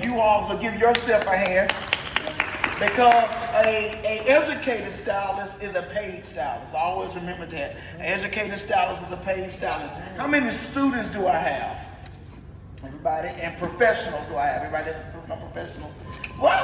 You also give yourself a hand because a educated stylist is a paid stylist. Always remember that. An educated stylist is a paid stylist. How many students do I have? Everybody. And professionals do I have? Everybody that's not professionals. What?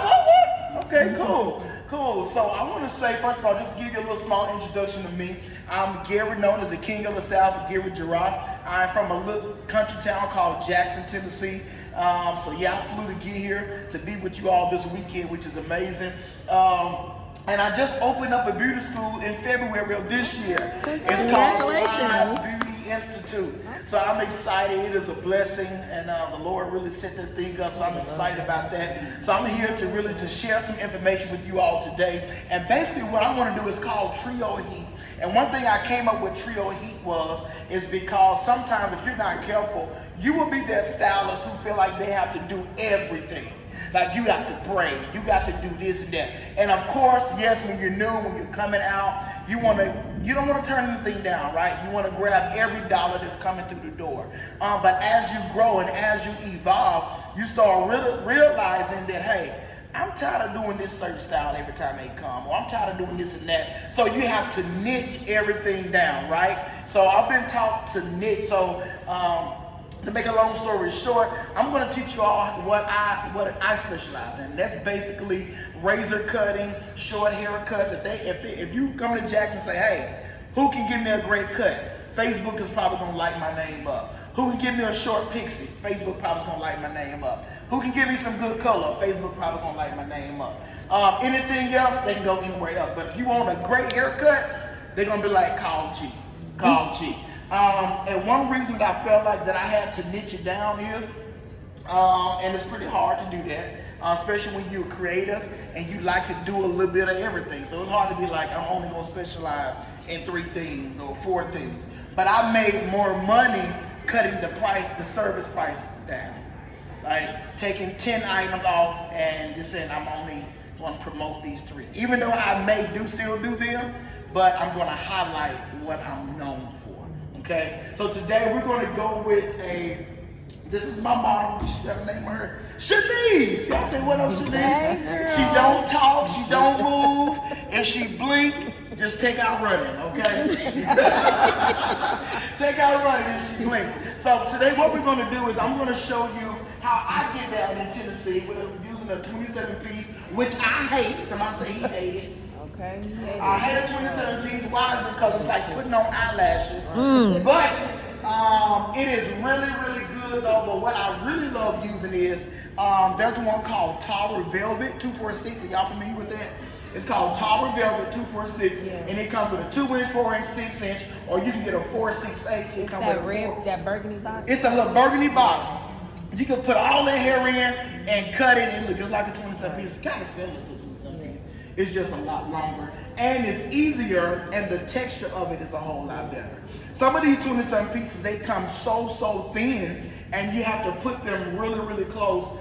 Okay, cool. So I want to say, first of all, just to give you a little small introduction to me. I'm Gereau, known as the King of the South, Gereau. I'm from a little country town called Jackson, Tennessee. So yeah, I flew to get here to be with you all this weekend, which is amazing. And I just opened up a beauty school in February of this year. It's called Live Beauty Institute. So I'm excited. It is a blessing, and the Lord really set that thing up, so I'm excited about that. So I'm here to really just share some information with you all today. And basically what I want to do is called Trio Heat. And one thing I came up with Trio Heat is because sometimes if you're not careful, you will be that stylist who feel like they have to do everything. Like you got to braid, you got to do this and that. And of course, yes, when you're new, when you're coming out, you don't want to turn anything down, right? You want to grab every dollar that's coming through the door. But as you grow and as you evolve, you start realizing that, hey, I'm tired of doing this certain style every time they come, or I'm tired of doing this and that. So you have to niche everything down, right? So I've been taught to niche. So to make a long story short, I'm going to teach you all what I specialize in. That's basically razor cutting, short haircuts. If you come to Jack and say, hey, who can give me a great cut? Facebook is probably going to light my name up. Who can give me a short pixie? Facebook probably is going to light my name up. Who can give me some good color? Facebook probably going to light my name up. Anything else, they can go anywhere else. But if you want a great haircut, they're going to be like, call G. And one reason that I felt like that I had to niche it down is, and it's pretty hard to do that, especially when you're creative and you like to do a little bit of everything. So it's hard to be like, I'm only going to specialize in 3 things or 4 things. But I made more money cutting the service price down. Like taking 10 items off and just saying I'm only going to promote these 3. Even though I may still do them, but I'm going to highlight what I'm known for. Okay, so today we're going to go with this is my model. She got a name on her. Shanice. Y'all say what up, Shanice? Hey, she don't talk, she don't move. If she blink, just take out running, okay? Take out running if she blinks. So today what we're going to do is I'm going to show you how I get down in Tennessee with using a 27-piece, which I hate. Somebody say he hated. Okay. I hate a 27-piece. Why? Because it's like putting on eyelashes. But it is really, really good though. But what I really love using is there's one called Tower Velvet 246. Are y'all familiar with that? It's called Tower Velvet 246, and it comes with a 2-inch, 4-inch, 6-inch, or you can get a 4-6-8. It comes with that burgundy box. It's a little burgundy box. You can put all that hair in and cut it and look just like a 27-piece. It's kind of similar to a 27-piece. It's just a lot longer and it's easier, and the texture of it is a whole lot better. Some of these 27 pieces, they come so thin, and you have to put them really, really close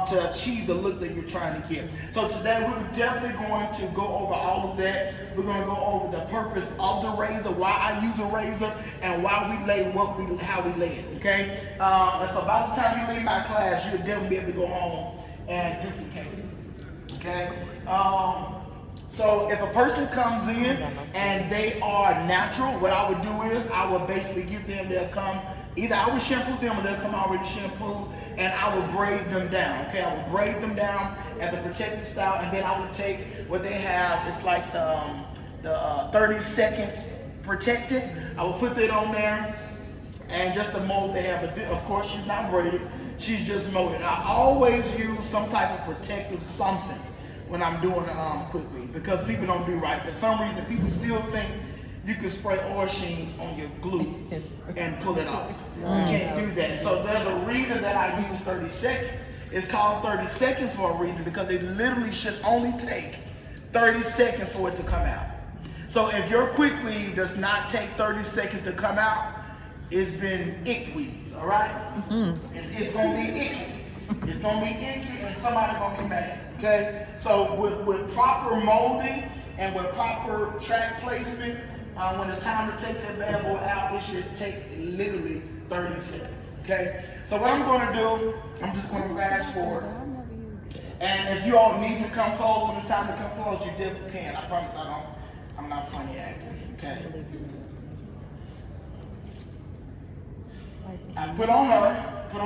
to achieve the look that you're trying to get. So today we're definitely going to go over all of that. We're going to go over the purpose of the razor, why I use a razor, and why we lay how we lay it. Okay. And so by the time you leave my class, you'll definitely be able to go home and duplicate it. Okay. So if a person comes in and they are natural, what I would do is I would basically give them, either I would shampoo them or they'll come already shampooed, and I would braid them down, okay? I would braid them down as a protective style, and then I would take what they have, it's like the 30 seconds protected. I would put that on there, and just the mold they have, but of course she's not braided, she's just molded. I always use some type of protective something when I'm doing quick weave, because people don't do right. For some reason, people still think you can spray oil sheen on your glue and pull it off. You can't do that. So there's a reason that I use 30 seconds. It's called 30 seconds for a reason, because it literally should only take 30 seconds for it to come out. So if your quick weave does not take 30 seconds to come out, it's been ick weave, all right? It's gonna be icky. It's gonna be icky, and somebody's gonna be mad. Okay, so with proper molding and with proper track placement, when it's time to take that bad boy out, it should take literally 30 seconds. Okay, so what I'm going to do, I'm just going to fast forward. And if you all need to come close when it's time to come close, you definitely can. I promise I'm not funny acting, okay? I put on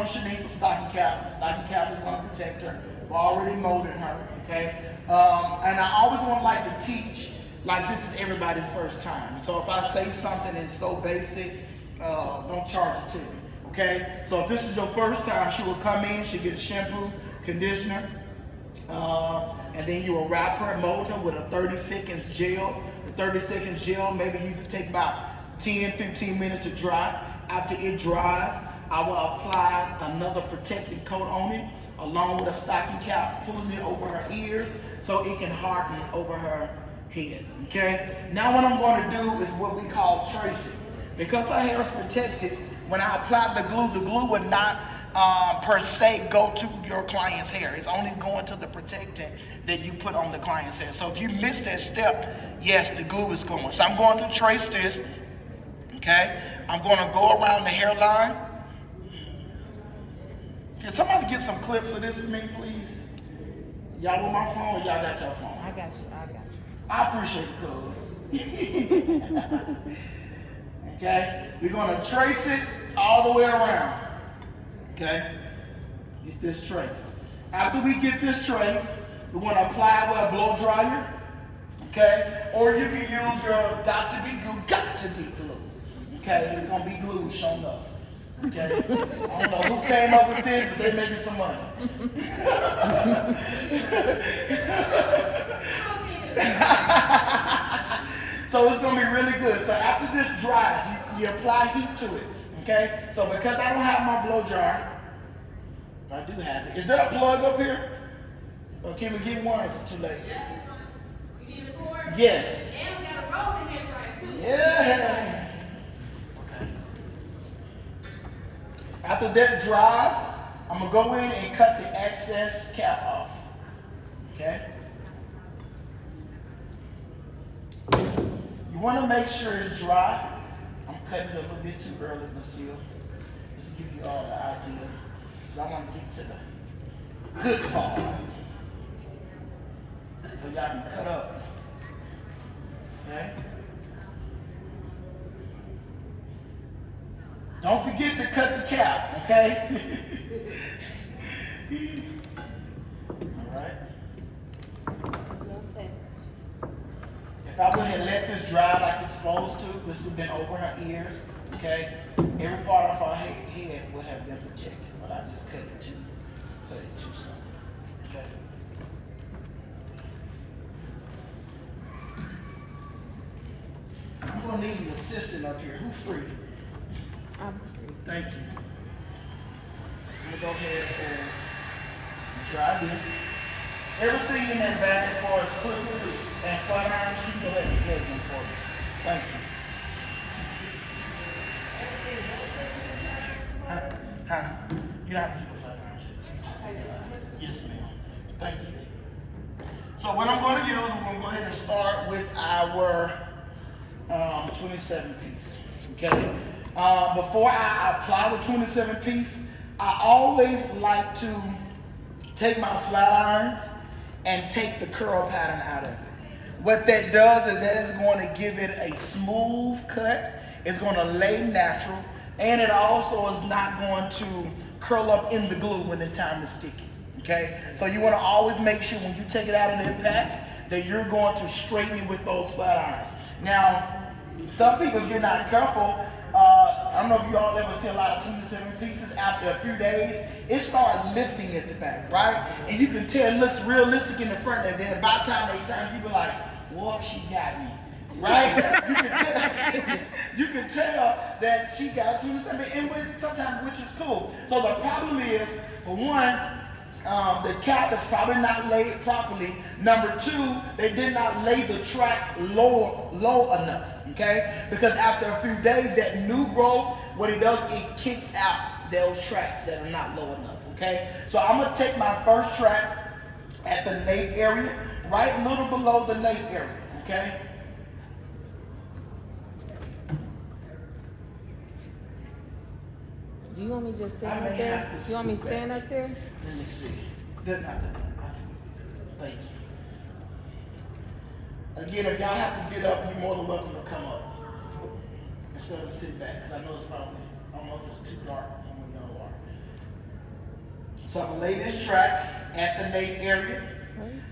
Shanice a stocking cap. The stocking cap is going to protect her. We've already molded her, okay? And I always want to like to teach, like this is everybody's first time. So if I say something that's so basic, don't charge it to me, okay? So if this is your first time, she will come in, she'll get a shampoo, conditioner, and then you will wrap her, mold her with a 30 seconds gel. The 30 seconds gel maybe usually take about 10-15 minutes to dry. After it dries, I will apply another protective coat on it, along with a stocking cap, pulling it over her ears so it can harden over her head, okay? Now what I'm going to do is what we call tracing. Because her hair is protected, when I apply the glue would not per se go to your client's hair. It's only going to the protectant that you put on the client's hair. So if you miss that step, yes, the glue is going. So I'm going to trace this, okay? I'm going to go around the hairline. Can somebody get some clips of this for me, please? Y'all with my phone or y'all got your phone? I got you. I appreciate it, cuz. Okay? We're going to trace it all the way around. Okay? Get this trace. After we get this trace, we're going to apply it with a blow dryer. Okay? Or you can use your got to be glue. Okay? It's going to be glue showing up. Okay? I don't know who came up with this, but they're making some money. So it's going to be really good. So after this dries, you apply heat to it. Okay? So because I don't have my blow dryer, I do have it. Is there a plug up here? Or can we get one? Or is it too late? Yes. You need a cord? Yes. And we got a rolling hair dryer too. Yeah. Okay. After that dries, I'm going to go in and cut the excess cap off. Okay? You want to make sure it's dry. I'm cutting it a little bit too early, but still, just to give you all the idea. Because I want to get to the good part. So y'all can cut up. Okay? Don't forget to cut the cap, okay? All right. If I would have let this dry like it's supposed to, this would have been over her ears, okay? Every part of her head would have been protected, but I just cut it too soon, okay? I'm gonna need an assistant up here. Who's free? I'm free. Thank you. I'm gonna go ahead and dry this. Everything in that bag as far as quick release and flat irons, you can go ahead and get them for me. Thank you. Huh? You don't have to use flat irons. Yes, ma'am. Thank you. So what I'm going to use, we're going to go ahead and start with our 27 piece. Okay. Before I apply the 27 piece, I always like to take my flat irons and take the curl pattern out of it. What that does is that is going to give it a smooth cut. It's going to lay natural, and it also is not going to curl up in the glue when it's time to stick it. Okay? So you want to always make sure when you take it out of the pack that you're going to straighten it with those flat irons. Now, some people, if you're not careful, I don't know if you all ever see a lot of 27 pieces. After a few days, it starts lifting at the back, right? And you can tell it looks realistic in the front, and then by the time they turn, you be like, whoa, she got me, right? You can tell that she got a 27, and sometimes which is cool. So the problem is, for one, the cap is probably not laid properly. Number two, they did not lay the track low enough, okay? Because after a few days, that new growth, what it does, it kicks out those tracks that are not low enough, okay? So I'm gonna take my first track at the nape area, right a little below the nape area, okay? Do you want me to just stand up there? You want me to stand up there? Let me see. Not that. Thank you. Again, if y'all have to get up, you're more than welcome to come up instead of sit back, because I know it's probably, I don't know if it's too dark when y'all are. So I'm gonna lay this track at the nape area.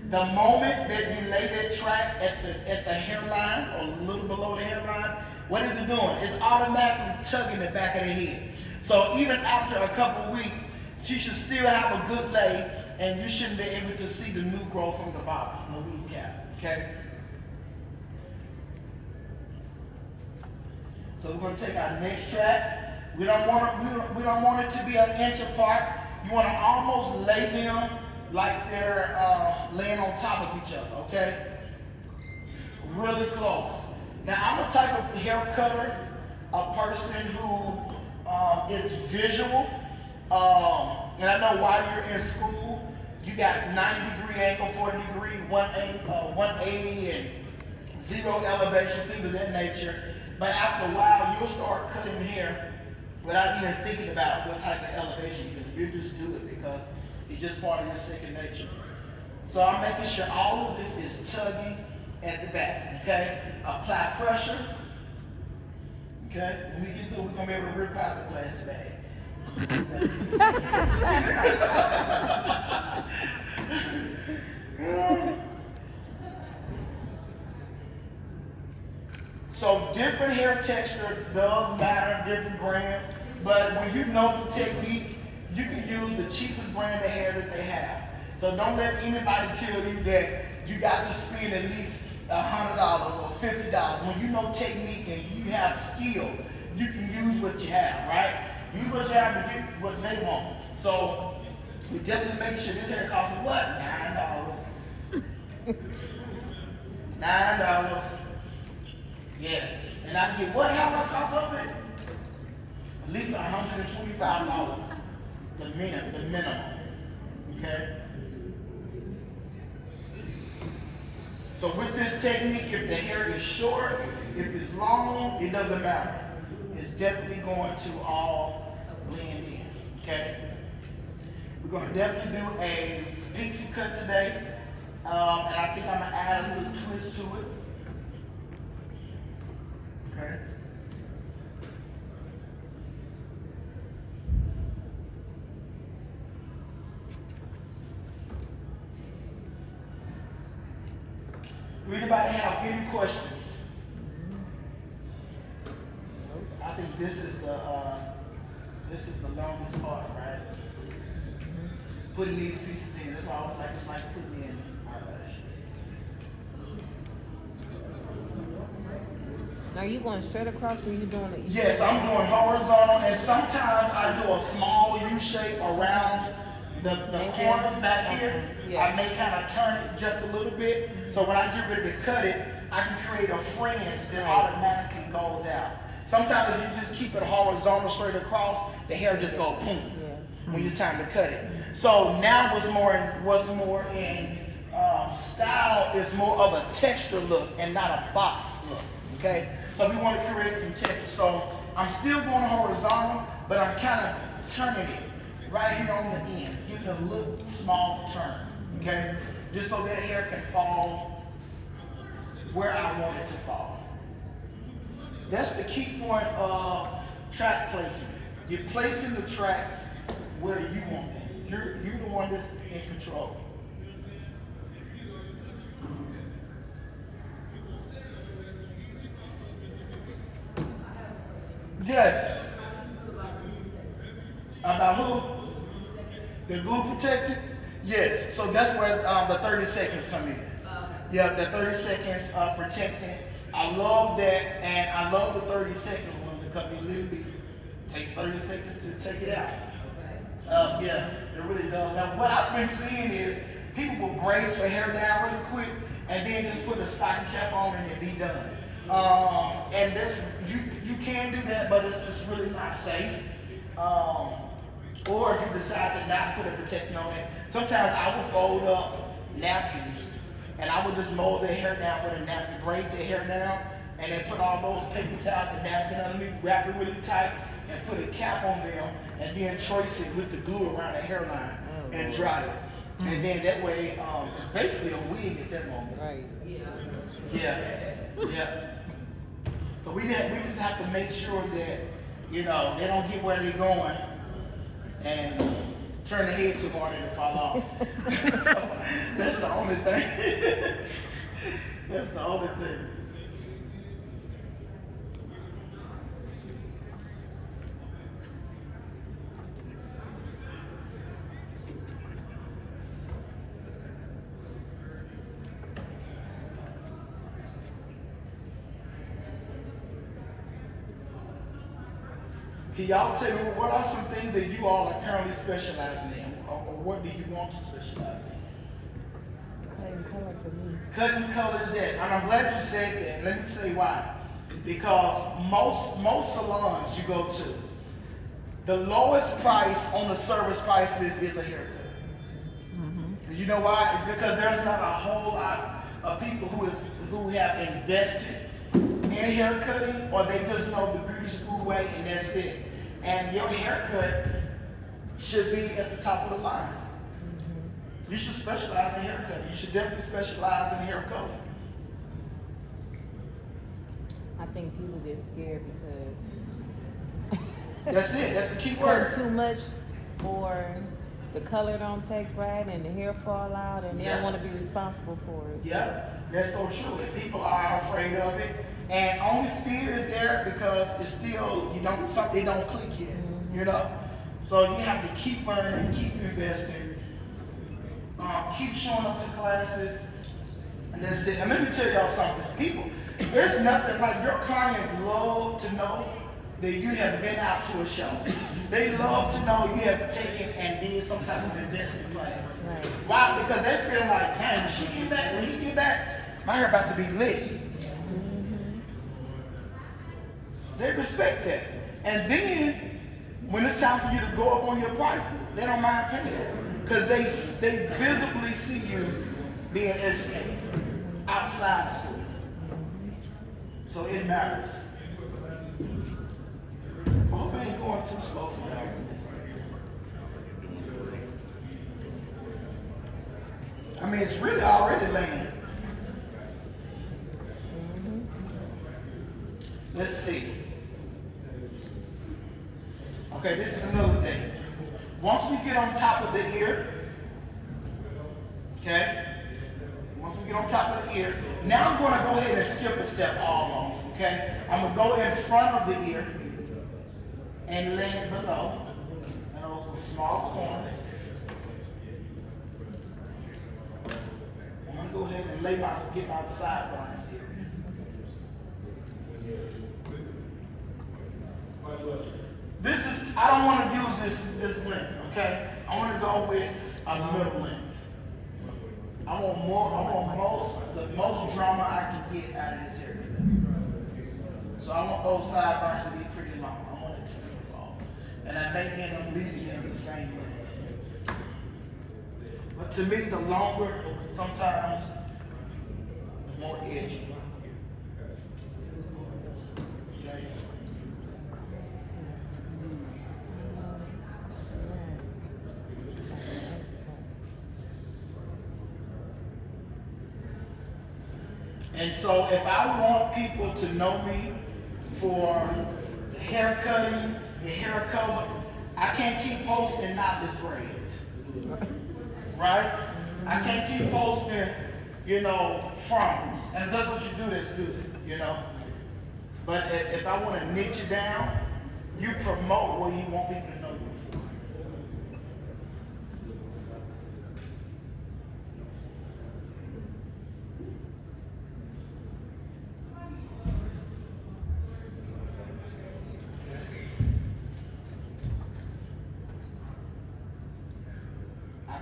The moment that you lay that track at the hairline or a little below the hairline, what is it doing? It's automatically tugging the back of the head. So even after a couple weeks, she should still have a good lay, and you shouldn't be able to see the new growth from the bottom, from the weed cap. Okay. So we're gonna take our next track. We don't want it to be an inch apart. You want to almost lay them like they're laying on top of each other, okay? Really close. Now, I'm a type of hair cutter, a person who is visual. And I know while you're in school, you got 90-degree angle, 40-degree, 180, and zero elevation, things of that nature. But after a while, you'll start cutting hair without even thinking about what type of elevation you're doing. You just do it because it's just part of your second nature. So I'm making sure all of this is tugging at the back, okay? Apply pressure, okay? When we get through, we're gonna be able to rip out the plastic bag. So different hair texture does matter, different brands, but when you know the technique, you can use the cheapest brand of hair that they have. So don't let anybody tell you that you got to spend at least $100 or $50. When you know technique and you have skill, you can use what you have, right? Use what you have to get what they want. So we definitely make sure this hair costs what? $9. $9. Yes. And I can get what? How much off of it? At least $125. The minimum. Okay? So with this technique, if the hair is short, if it's long, it doesn't matter. It's definitely going to all blend in. Okay? We're going to definitely do a pixie cut today. And I think I'm going to add a little twist to it. Okay? Do anybody have any questions? I think this is the longest part, right? Putting these pieces in. That's why I was like, it's like putting in eyelashes. Now you going straight across or you doing it? Yes, I'm doing horizontal, and sometimes I do a small U shape around the corners back here. Yeah. I may kind of turn it just a little bit, so when I get ready to cut it, I can create a fringe that automatically goes out. Sometimes if you just keep it horizontal straight across, the hair just goes boom when it's time to cut it. So now what's more in style is more of a texture look and not a box look, okay? So we want to create some texture. So I'm still going horizontal, but I'm kind of turning it right here on the ends, giving it a little small turn, okay? Just so that hair can fall where I want it to fall. That's the key point of track placement. You're placing the tracks where you want them. You're the one that's in control. Yes. About who? The glue protected? Yes. So that's where the 30 seconds come in. Yeah, the 30 seconds protecting. I love that, and I love the 30 second one because it literally takes 30 seconds to take it out. Yeah, it really does. Now, what I've been seeing is people will braid your hair down really quick and then just put a stocking cap on it and be done. And this, you can do that, but it's really not safe. Or if you decide to not put a protectant on it, sometimes I will fold up napkins and I would just mold their hair down with a napkin, braid their hair down, and then put all those paper towels and napkin underneath, wrap it really tight, and put a cap on them, and then trace it with the glue around the hairline and dry it. And then that way, it's basically a wig at that moment. Right. Yeah. So we just have to make sure that, they don't get where they're going and turn the head too hard and it fall off. So that's the only thing. That's the only thing. Can y'all tell me what are some things that you all are currently specializing in, or what do you want to specialize in? Cutting color for me. Cutting color is it, and I'm glad you said that. And let me say why. Because most salons you go to, the lowest price on the service price list is a haircut. Mm-hmm. You know why? It's because there's not a whole lot of people who have invested in haircutting, or they just know the beauty school way and that's it. And your haircut should be at the top of the line. Mm-hmm. You should specialize in haircutting. You should definitely specialize in hair color. I think people get scared because That's it. That's the key word. cut too much, or the color don't take right and the hair fall out, and they don't want to be responsible for it. Yeah, that's so true. And people are afraid of it. And only fear is there because it's still, it don't click yet, So you have to keep learning, keep investing, keep showing up to classes, and that's it. And let me tell y'all something. People, there's nothing like your clients love to know that you have been out to a show. They love to know you have taken and did some type of investment class. Right. Why? Because they feel like, damn, when she get back, when he get back, my hair about to be lit. They respect that. And then, when it's time for you to go up on your prices, they don't mind paying. Because they visibly see you being educated outside school. So it matters. I hope I ain't going too slow for y'all. I mean, it's really already late. Let's see. Okay, this is another thing. Once we get on top of the ear, okay? Once we get on top of the ear, now I'm going to go ahead and skip a step almost, okay? I'm going to go in front of the ear and lay it below, and those small corners. I'm going to go ahead and get my sideburns here. I don't want to use this length, okay? I want to go with a middle length. I want the most drama I can get out of this haircut. So I want those sideburns to be pretty long. I want it to be long. And I may end up leaving them the same length. But to me, the longer, sometimes, the more edgy. Okay? And so if I want people to know me for the hair cutting, the hair color, I can't keep posting knotless braids. Right? I can't keep posting, fronts. And if that's what you do, that's good, But if I want to niche you down, you promote what you want people to know you for.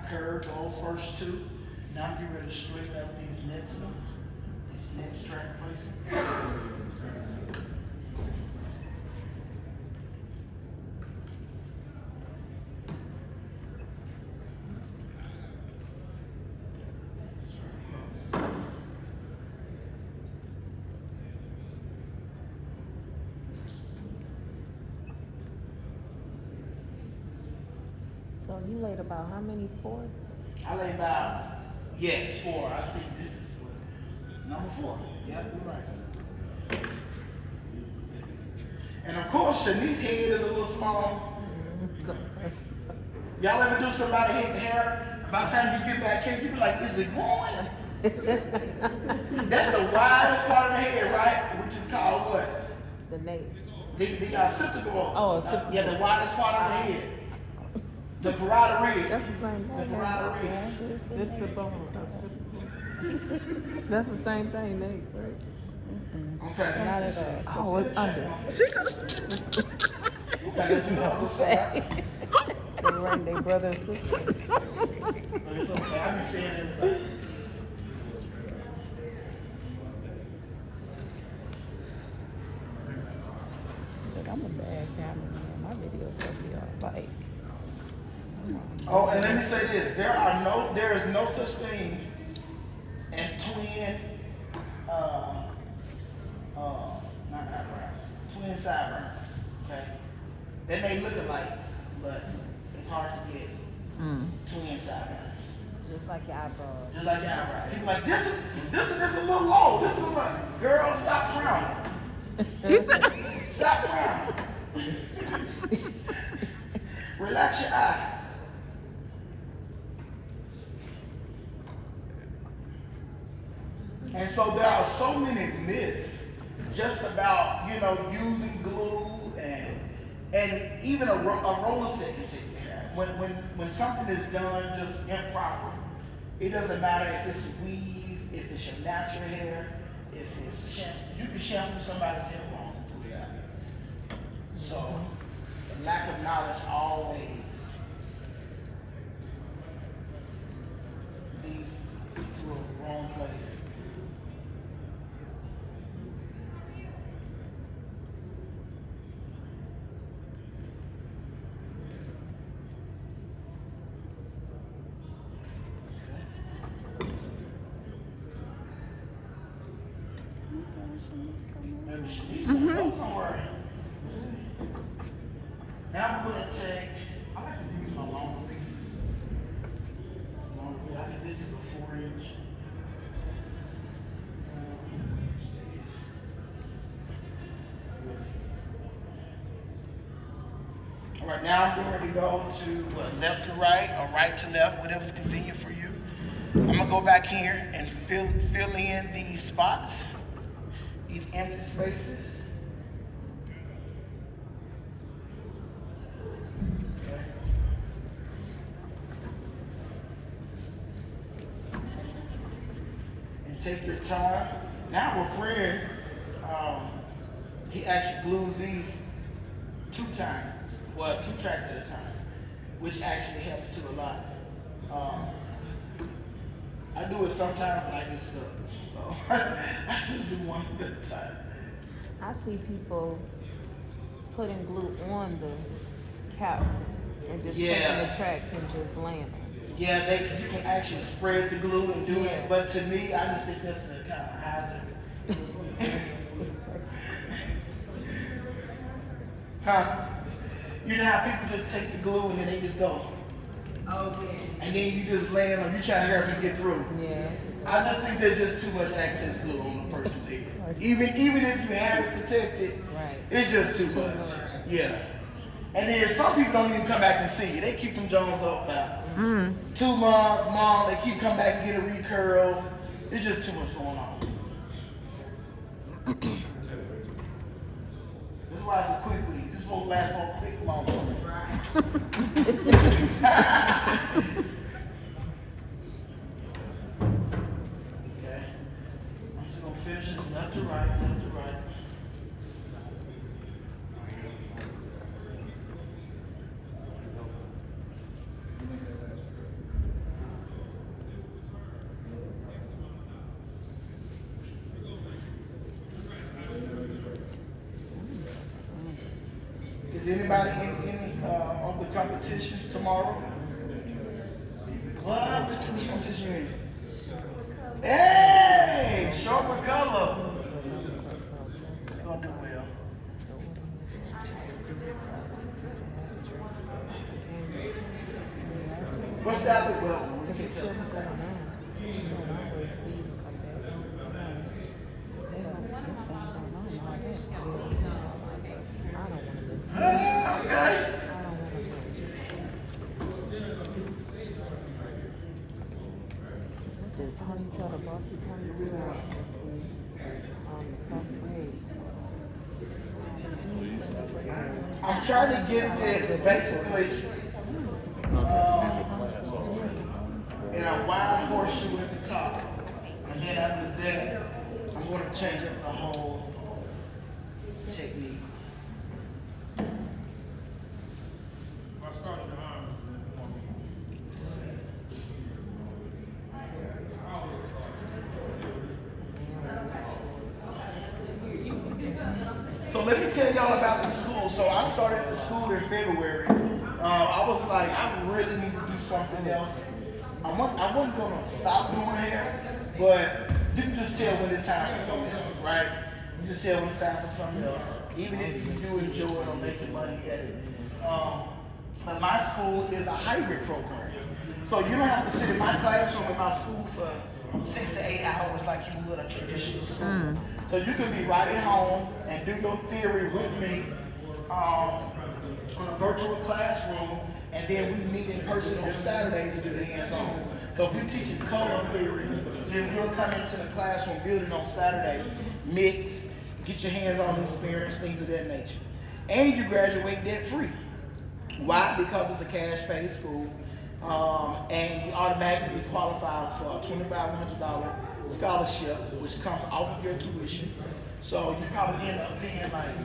Curve those first two. Now get ready to straighten out these next ones. These next straight places. So you laid about how many fourths? I lay about, yes, 4. I think this is what, number 4. Yeah, you're right. And of course, Shanice's head is a little small. Y'all ever do somebody hair? By the time you get back here, you be like, is it growing? That's the widest part of the head, right? Which is called what? The nape. The occipital. Oh, occipital. Yeah, the widest part of the head. The parietal ridge. That's the same thing. The parietal ridge. This the bone. That's the same thing, Nate, right? Okay. Not at all. Oh, it's under. Okay, let's do the other side. They run their brother and sister. But it's okay. I be saying everything. But I'm a bad cameraman. My videos gonna be all like. Oh, and let me say this: there is no such thing as twin, not eyebrows, twin sideburns. Okay, they may look alike, but it's hard to get twin sideburns. Just like your eyebrows. Just like your eyebrows. People like this is a little low. This is like, girl, stop frowning. Stop frowning. Relax your eye. And so there are so many myths just about, using glue and even a roller set can take your hair. When something is done just improper, it doesn't matter if it's a weave, if it's your natural hair, if it's shampoo. You can shampoo somebody's hair wrong through that. So the lack of knowledge always leads to a wrong place. Maybe she's gonna go somewhere. Let's see. Now I'm gonna take, I like to use my longer pieces. I think this is a 4-inch. All right, now I'm getting ready to go to left to right or right to left, whatever's convenient for you. I'm gonna go back here and fill in these spots, these empty spaces. Okay. And take your time. Now my friend, he actually glues these 2 tracks at a time, which actually helps too a lot. I do it sometimes, but I get stuck. So I just do one at a time. I see people putting glue on the cap and just taking the tracks and just laying them. Yeah, you can actually spread the glue and do it, but to me, I just think that's a kind of hazard. Huh? You know how people just take the glue and then they just go. Okay. And then you just land on, you trying to help them get through. Yeah. I just think there's just too much excess glue on a person's head. Even if you have it protected, Right. it's just too much. Yeah. And then some people don't even come back and see you. They keep them Jones up about 2 months, they keep coming back and get a recurl. It's just too much going on. This is why it's a quick week. This won't last for a quick long time. Okay. I'm just gonna finish this left to right, left to right. Is anybody in any of the competitions tomorrow? What? Which competition you in? Hey! Short with color. It's gonna do well. What's that look well? can it's tell still us. going on. You don't always leave and come back. They don't this thing going on all that. I don't want to listen. I Okay. don't want to listen. The ponytail, the bossy ponytail, let's see, the soft fade. I'm trying to get this basically in a wide horseshoe at the top. And then after that, I'm going to change up the whole technique. So let me tell y'all about the school. So I started the school in February. I was like, I really need to do something else. I wasn't going to stop doing hair, but you can just tell when it's time for something else, right? You just tell when it's time for something else. Even if you do enjoy it or making money at it. But my school is a hybrid program. So you don't have to sit in my classroom in my school for 6 to 8 hours like you would a traditional school. So you can be right at home and do your theory with me on a virtual classroom, and then we meet in person on Saturdays to do the hands-on. So if you're teaching color theory, then we'll come into the classroom building on Saturdays, mix, get your hands-on experience, things of that nature. And you graduate debt-free. Why? Because it's a cash-paid school, and you automatically qualify for a $2,500 scholarship, which comes off of your tuition. So you probably end up paying like,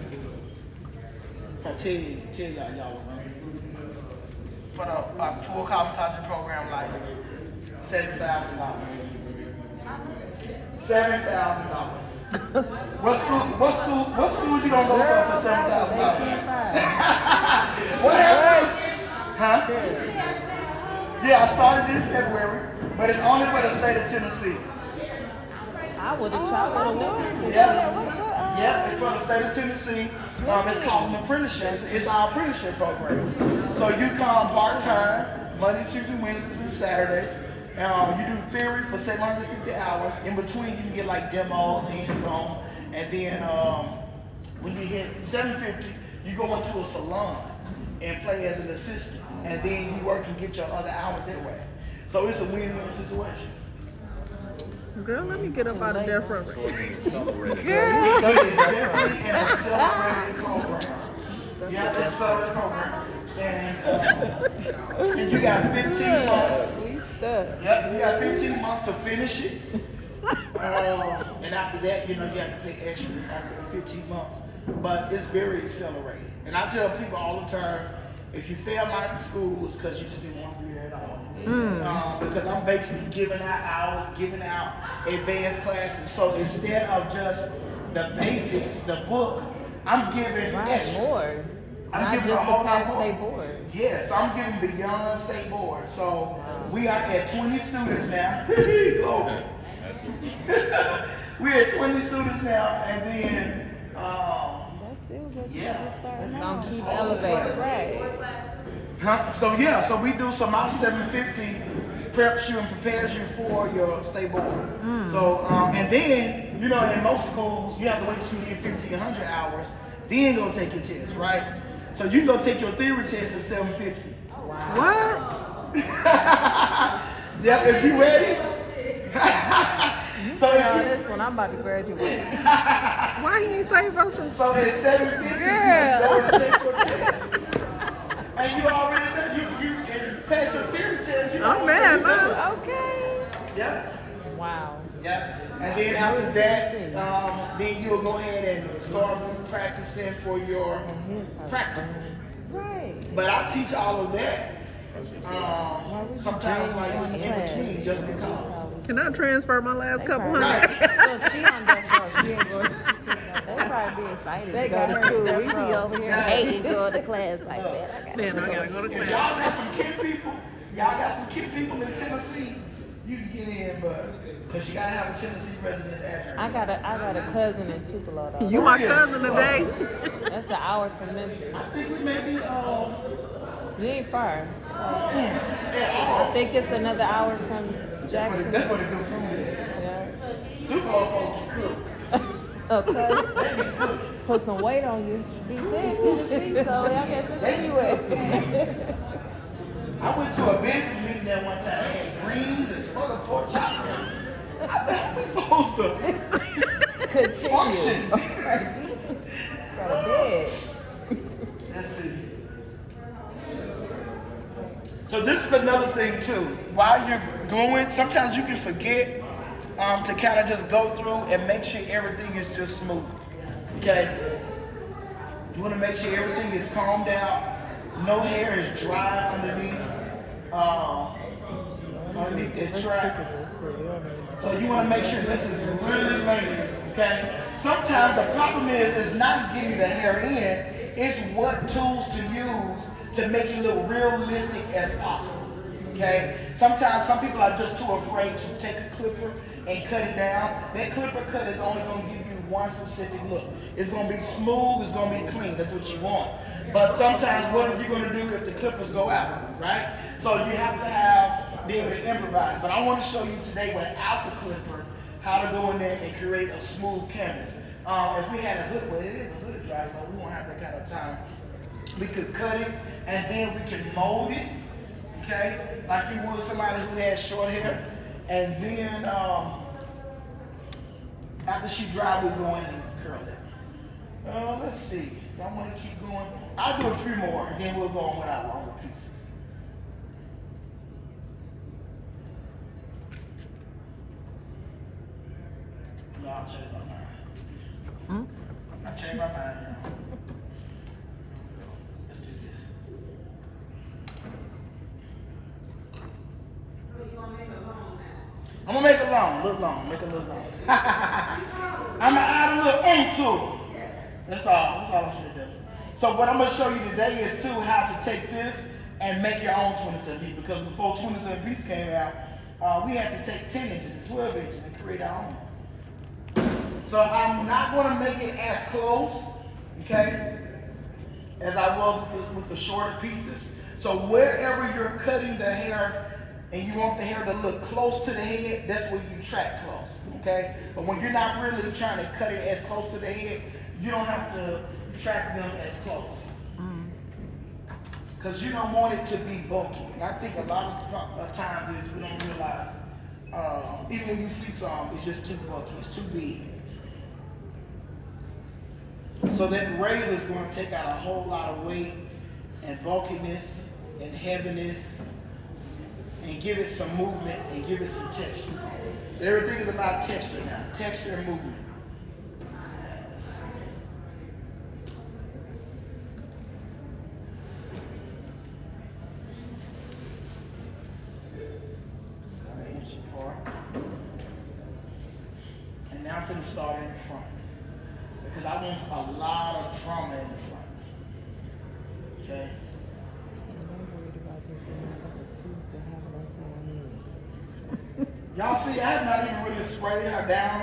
if I tell y'all, for the full compensation program license, $7,000. $7,000. What school you gonna go for $7,000? What happened? Huh? Yeah, I started in February, but it's only for the state of Tennessee. I would have tried. Yeah, it's for the state of Tennessee. It's called an apprenticeship. It's our apprenticeship program. So you come part-time, Monday, Tuesday, Wednesdays, and Saturdays. You do theory for 750 hours. In between, you can get like demos, hands-on. And then when you hit 750, you go into a salon and play as an assistant. And then you work and get your other hours that way. So it's a win-win situation. Girl, let me get up out of there for a minute. It's definitely an accelerated program. Yeah, that's accelerated program. And you got 15 months. Yep, you got 15 months to finish it. And after that, you have to pay extra after the 15 months. But it's very accelerated. And I tell people all the time, if you fail my school, it's because you just didn't want to be there at all. Because I'm basically giving out hours, giving out advanced classes. So instead of just the basics, the book, I'm giving extra. More. I'm Not giving just a whole the lot past more. state board. Yes, I'm giving beyond state board. So we are at 20 students now. Glory. We're at 20 students now, and then That's still good. Yeah. It's gonna keep elevating. Right. so we do some out 750 preps you and prepares you for your state board. So and then in most schools you have to wait till you get 1,500 hours, then go take your test, right? So you can go take your theory test at 750. What? Yep, if you ready. So This one, I'm about to graduate. Why he ain't say something? So at 750, Girl. you go and take your test. And you already know, you pass your theory test. You I'm mad now. Okay. Yeah. Wow. Yeah. And then after that, then you'll go ahead and start practicing for your practical. Right. But I teach all of that. Sometimes like just in between, just because. Can I transfer my last couple hundred? Right. Look, she on death row. She ain't going. They probably be excited to go to school. We be over here hating going to class like that. Man, I gotta go to If class. y'all got some kid people, in Tennessee, you can get in, but because you gotta have a Tennessee residence address. I got a cousin in Tupelo though. You my cousin today. That's an hour from Memphis. I think we may be You ain't far. I think it's another hour from Jackson. That's what a good food is. Yeah. Two folks can cook. Okay. They be cooking. Put some weight on you. He said Tennessee, so I guess it's anywhere. I went to a business meeting there one time. They had greens and smothered pork chop. I said, how we supposed to function? Got a bed. Let's see. So this is another thing too. While you're gluing, sometimes you can forget to kind of just go through and make sure everything is just smooth. Okay? You want to make sure everything is combed out. No hair is dry underneath the track. So you want to make sure this is really laid. Okay? Sometimes the problem is not getting the hair in. It's what tools to use to make it look realistic as possible. Okay? Sometimes some people are just too afraid to take a clipper and cut it down. That clipper cut is only going to give you one specific look. It's going to be smooth, it's going to be clean. That's what you want. But sometimes what are you going to do if the clippers go out, right? So you have to be able to improvise. But I want to show you today without the clipper how to go in there and create a smooth canvas. If we had a hood, well, it is a hood dryer, but we won't have that kind of time. We could cut it and then we can mold it, okay? Like you would somebody who has short hair. And then after she dry, we go in and curl it. Let's see. Y'all want to keep going? I'll do a few more and then we'll go on with our longer pieces. No, I'll change my mind. I changed my mind now. Let's do this. So you want to make it long now? I'm gonna make it long, look long, make it look long. I'm gonna add a little into it. That's all I'm gonna do. So what I'm gonna show you today is too how to take this and make your own 27 feet, because before 27 feet came out, we had to take 10 inches and 12 inches and create our own. So I'm not going to make it as close, okay, as I was with the shorter pieces. So wherever you're cutting the hair and you want the hair to look close to the head, that's where you track close, okay? But when you're not really trying to cut it as close to the head, you don't have to track them as close. Because you don't want it to be bulky. And I think a lot of times is we don't realize, even when you see some, it's just too bulky, it's too big. So that razor is going to take out a whole lot of weight and bulkiness and heaviness and give it some movement and give it some texture. So everything is about texture now, texture and movement. And now I'm going to start in the front, because I want a lot of trauma in the front. Okay? And I'm worried about this motherfucking students that having us sign in. Y'all see, I have not even really sprayed her down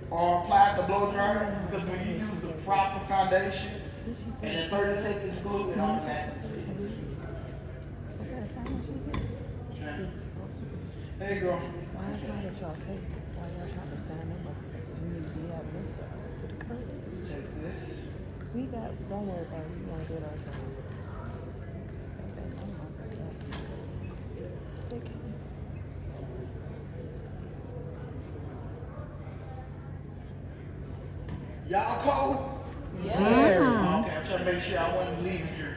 or applied the blow dryer, because when you use the proper foundation and in 30 seconds glue, it automatically sticks. It was supposed to be. There you go. Why did y'all take? Why y'all trying to sign them motherfuckers? You need to be out of it. To the current students. Take this. We got, don't worry about it. We gonna get our time. They can. Y'all cold? Yeah. Okay, I'm trying to make sure I wasn't leaving here.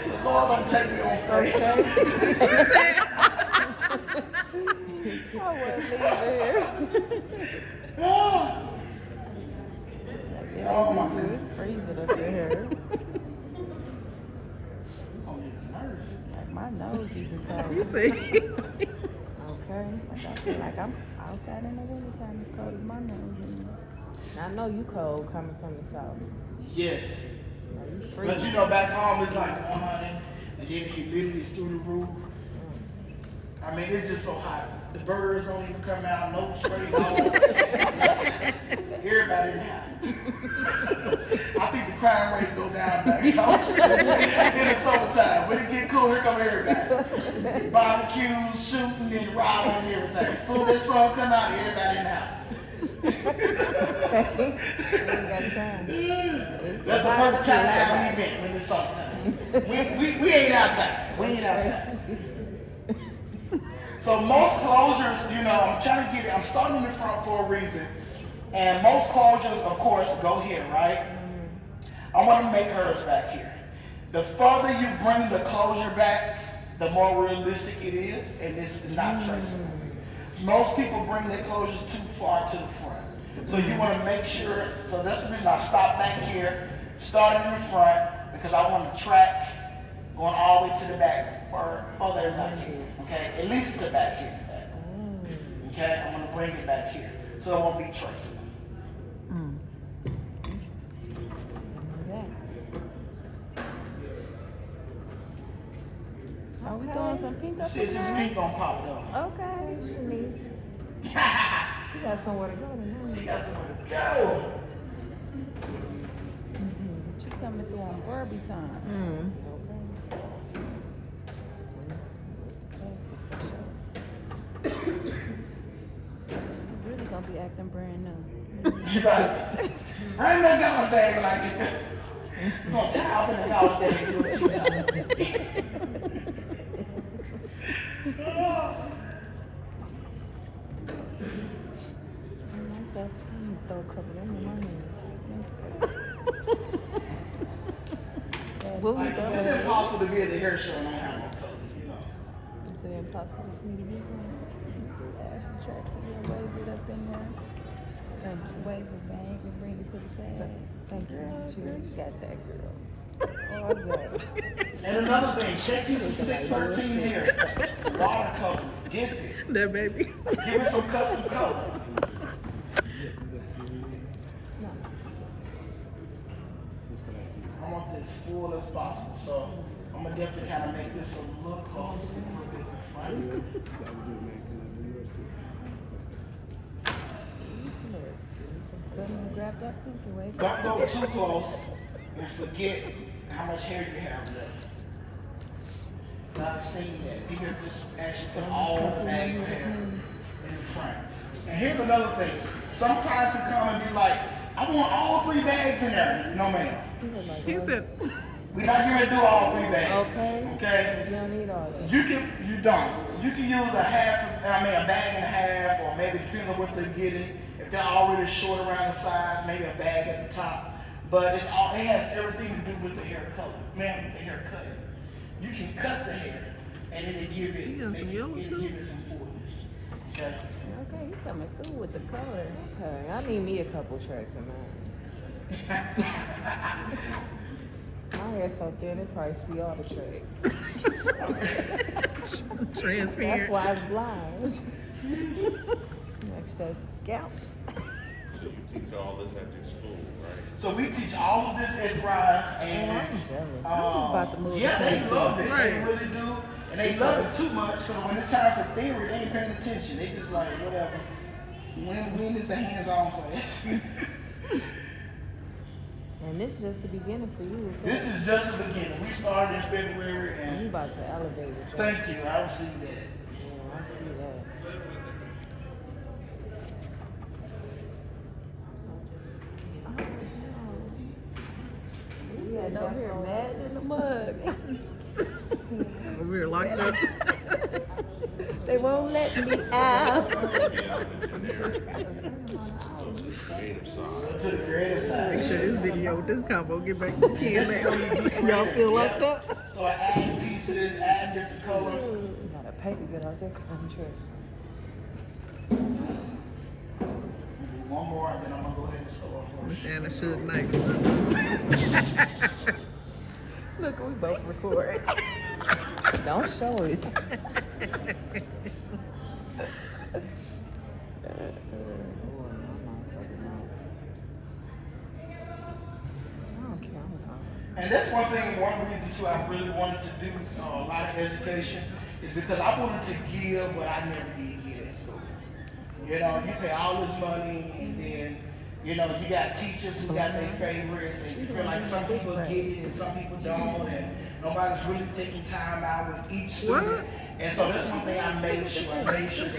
So Lord, don't take me on stage. I wasn't here. Oh my God. It's freezing up here. Oh, you're nervous. Like my nose even cold. You see? Okay. Like I feel like I'm outside in the wintertime as cold as my nose is. And I know you cold coming from the south. Yes. Are you But freezing? you know, back home it's like 100, and then the humidity is through the roof. I mean, it's just so hot. The birds don't even come out, no spray, no. Everybody in the house. I think the crime rate go down back home in the summertime. When it get cool, here come everybody. Barbecues, shooting, and robbing and everything. As soon as that sun come out, everybody in the house. ain't got time. That's the perfect time to have an event when it's summertime. We ain't outside. We ain't outside. So most closures, you know, I'm starting in the front for a reason. And most closures, of course, go here, right? I want to make hers back here. The further you bring the closure back, the more realistic it is, and this is not traceable. Most people bring their closures too far to the front. So you want to make sure, so that's the reason I stopped back here, started in the front, because I want to track going all the way to the back further as I can. Okay, at least to the back here. Okay, I'm going to bring it back here, so it won't be traceable. Are we throwing some pink up See, in this there? pink gonna pop though. Okay, Shanice. She got somewhere to go tonight. She got somewhere to go. She coming through on Barbie time. Okay. She really gonna be acting brand new. You right. I ain't never got my bag like this. I'm gonna tie up in the house there and do what you got. I like that. I'm gonna throw a couple of them in my hand. What was Like, that? it's impossible to be at the hair show and not have no colors, you know. Is it impossible for me to get some? Add some tracks and then wave it up in there. And wave the bag and bring it to the side. Thank you. Girl, you got that, girl. Oh, I got it. And another thing, check you some 613 hair. Watercolor, dip it. That baby. Give it some custom color. I want this full as possible, so I'm gonna definitely kind of make this a little close, a little bit in Tell them to grab that pinky wave. front. Don't go too close and forget how much hair you have left. I've seen that. People just actually put all the bags of hair in the front. And here's another thing. Some clients will come and be like, I want all 3 bags in there. No, ma'am. He said, We're not here to do all 3 bags. Okay. Okay? You don't need all that. You don't. You can use a bag and a half, or maybe depends on what they're getting. If they're already short around the sides, maybe a bag at the top. But it has everything to do with the hair color. Man, the hair cutting. You can cut the hair, and it'll give it, got some yellow it'll too? give it some fullness. Okay? Okay, you coming through with the color. Okay, I need me a couple tracks in mine. My hair's so thin, they probably see all the tracks. That's transparent. why it's blind. Extra scalp. So you teach all this at your school, right? So we teach all of this at Thrive, and I'm jealous. about to move yeah, to they Tennessee. love it. They Right. really do, and they love it too much. So when it's time for theory, they ain't paying attention. They just like whatever. When is the hands-on class? And this is just the beginning for you. with This that. is just the beginning. We started in February, You and about to elevate it. though. thank you. I received that. Yeah, I see that. We sitting over here mad in the mud. We were locked up. They won't let me out. Yeah, engineering, creative side. To the creative side. Make sure this video with this combo get back to Ken man. Y'all feel locked up? So adding pieces, adding different colors. You gotta pay to get out that contract. One more, and then I'm gonna go ahead and start. Miss Anna Suge Knight. Look, we both record. Don't show it. And that's one thing, one reason too I really wanted to do a lot of education is because I wanted to give what I never did get at school. You know, you pay all this money, and then, you know, you got teachers who got their favorites, and you feel like some people get it and some people don't, and nobody's really taking time out with each student. What? And so that's one thing I made sure that I was able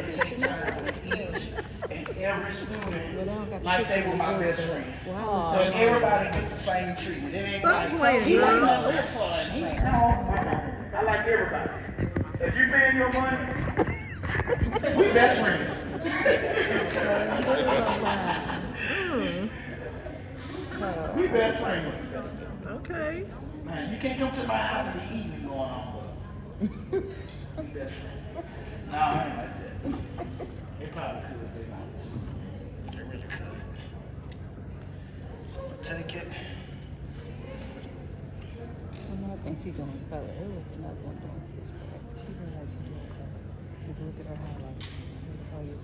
to take time with each and every student like they were my best friend. So everybody get the same treatment. It ain't Stop like, playing, he like girl. my little son. He, no, I like everybody. If you paying your money, we best friends. We best friends. Okay. Man, you can't come to my house and be eating going on. We best friends. No, I ain't like that. They probably could if they wanted to. They really could. So I'm gonna take it. I think she's doing color. It was another one doing stitch back. She looked like she doing color. Just look at her highlight. Oh yeah,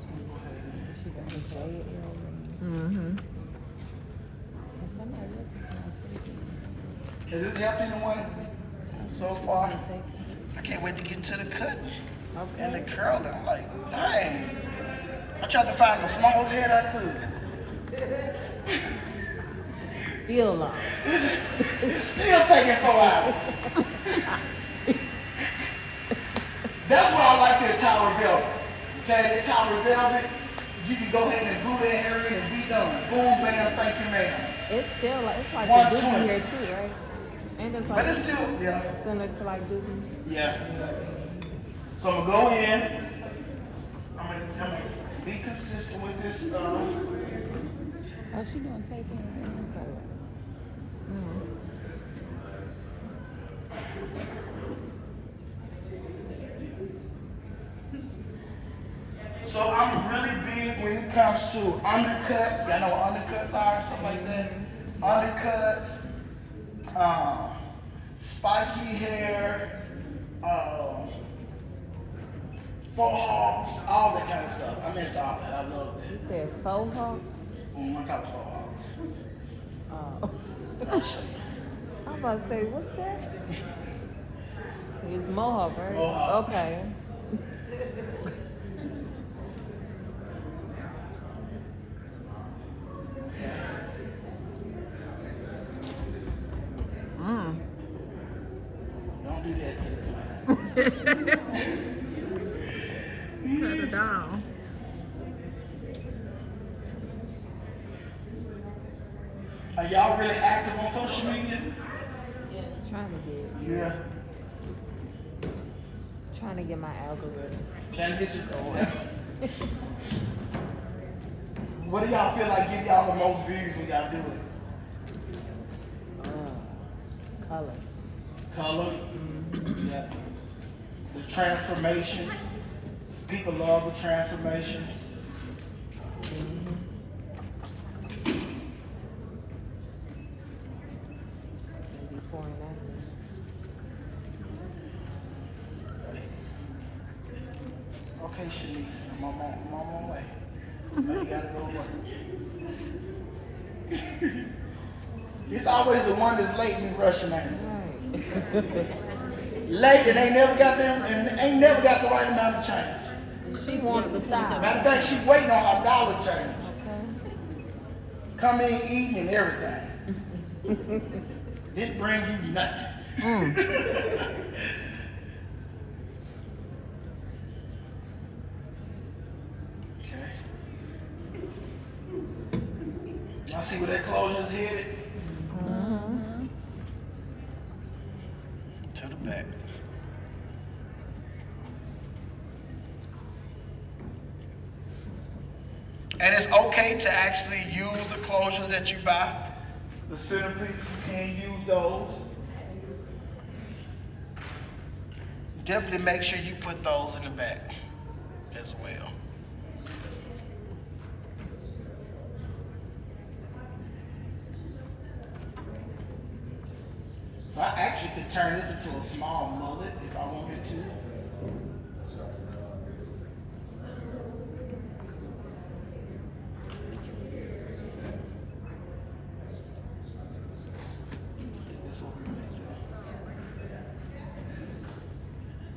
she got a jade earring. Mm-hmm. And somebody else was gonna take it. Has this helped anyone so far? Take it. I can't wait to get to the cut Okay. and the curling. I'm like, dang. I tried to find the smallest head I could. Still long. It's still taking 4 hours. That's why I like the Tower Velvet. Okay, the Tower Velvet, you can go ahead and glue that hair in and be done. Boom, bam, thank you, ma'am. It's still like it's like 120. the doobie here too, right? And it's But like it's still, yeah. similar to like doobie. Yeah. So I'm gonna go in. I'm gonna be consistent with this stuff. Oh, she doing taping and color. So I'm really big when it comes to undercuts. I know what undercuts are and stuff like that. Undercuts, spiky hair, faux hawks, all that kind of stuff. I'm into all that. I love You that. said faux hawks? I call it faux hawks. Oh. I'll show you. I'm about to say, what's that? It's mohawk, right? Mohawk. Okay. Don't do that to the client. Cut it down. Are y'all really active on social media? Trying to Yeah. get my algorithm. Trying to get you going. What do y'all feel like give y'all the most views when y'all do it? Color. Color. Yeah. The transformations. People love the transformations. And before and after. Okay, Shanice, I'm on my way. Now you gotta go to work. It's always the one that's late and rushing at me. Right. Late and ain't never got them and ain't never got the right amount of change. She wanted to stop. Matter of fact, she waiting on her dollar change. Okay. Come in eating and everything. Didn't bring you nothing. Okay. Y'all see where that closure's headed? To the back. And it's okay to actually use the closures that you buy. The centerpiece, you can use those. Definitely make sure you put those in the back as well. So I actually could turn this into a small mullet if I wanted to. This will be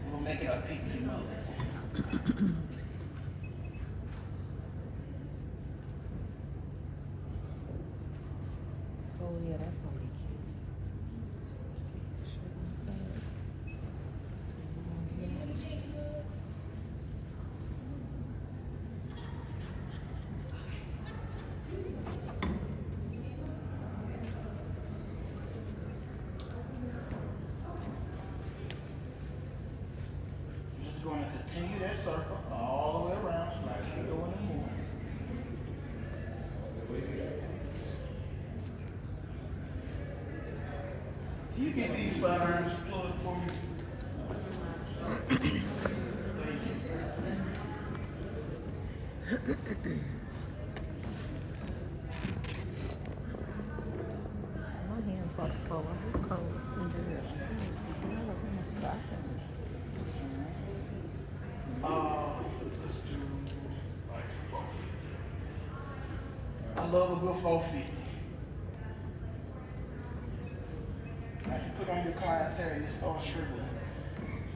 a little make it a pixie mode. Oh yeah, that's gonna be cute. Piece of shirt on the side. I'm just going to continue that circle all the way around so I can't go anymore. Can you get these flat irons plugged for me? Thank you. My hands about to fall off. It's cold. Let's do like 450. I love a good 450. Like you put on your client's hair and it starts shriveling.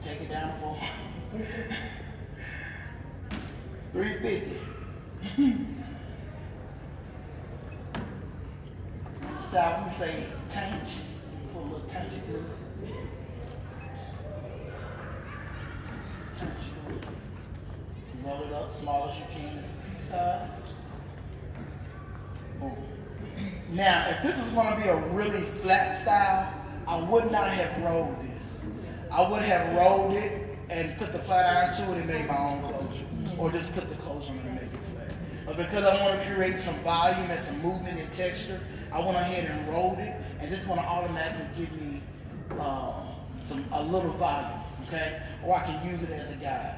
Take it down for 350. In the South we say tank. Put a little tank in it. Roll it up small as you can as a pea size. Boom. Now, if this is going to be a really flat style, I would not have rolled this. I would have rolled it and put the flat iron to it and made my own closure. Or just put the closure on it and make it flat. But because I want to create some volume and some movement and texture, I went ahead and rolled it. And this is going to automatically give me a little volume, okay? Or I can use it as a guide.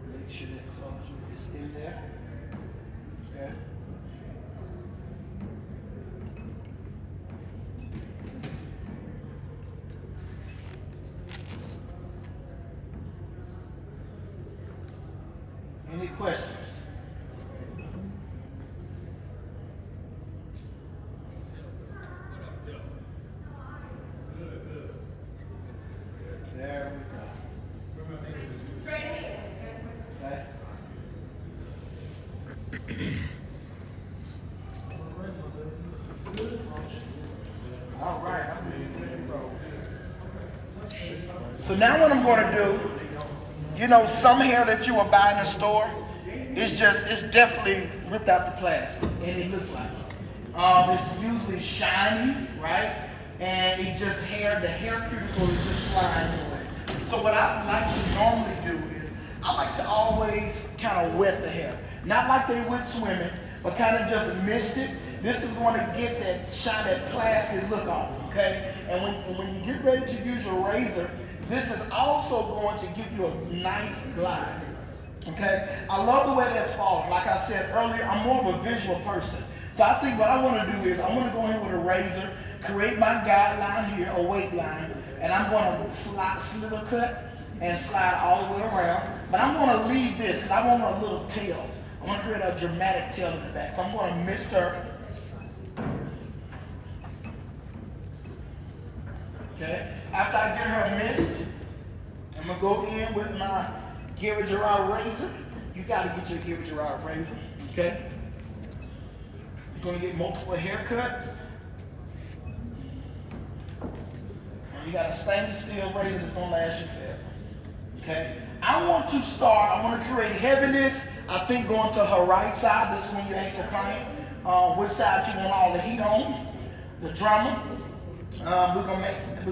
Make sure that closure is in there. Okay. Any questions? There we go. Straight ahead. Okay. All right, I'm ready to roll. So now what I'm going to do, you know, some hair that you will buy in the store, it's definitely ripped out the plastic, and it looks like it. It's usually shiny, right? And it just the hair cuticle is just flying away. So what I like to normally do is, I like to always kind of wet the hair. Not like they would swimming, but kind of just mist it. This is going to get that shine, that plastic look off, okay? And when you get ready to use your razor, this is also going to give you a nice glide, okay? I love the way that's falling. Like I said earlier, I'm more of a visual person. So I think what I want to do is, I want to go in with a razor, create my guideline here, a weight line, and I'm going to slit a cut and slide all the way around. But I'm going to leave this because I want a little tail. I want to create a dramatic tail in the back. So I'm going to mist her. Okay. After I get her mist, I'm going to go in with my Gereau razor. You got to get your Gereau razor. Okay. You're going to get multiple haircuts. You got a stainless steel razor that's going to last you forever. Okay? I want to create heaviness, I think going to her right side. This is when you ask the client which side you want all the heat on, the drama. We're going to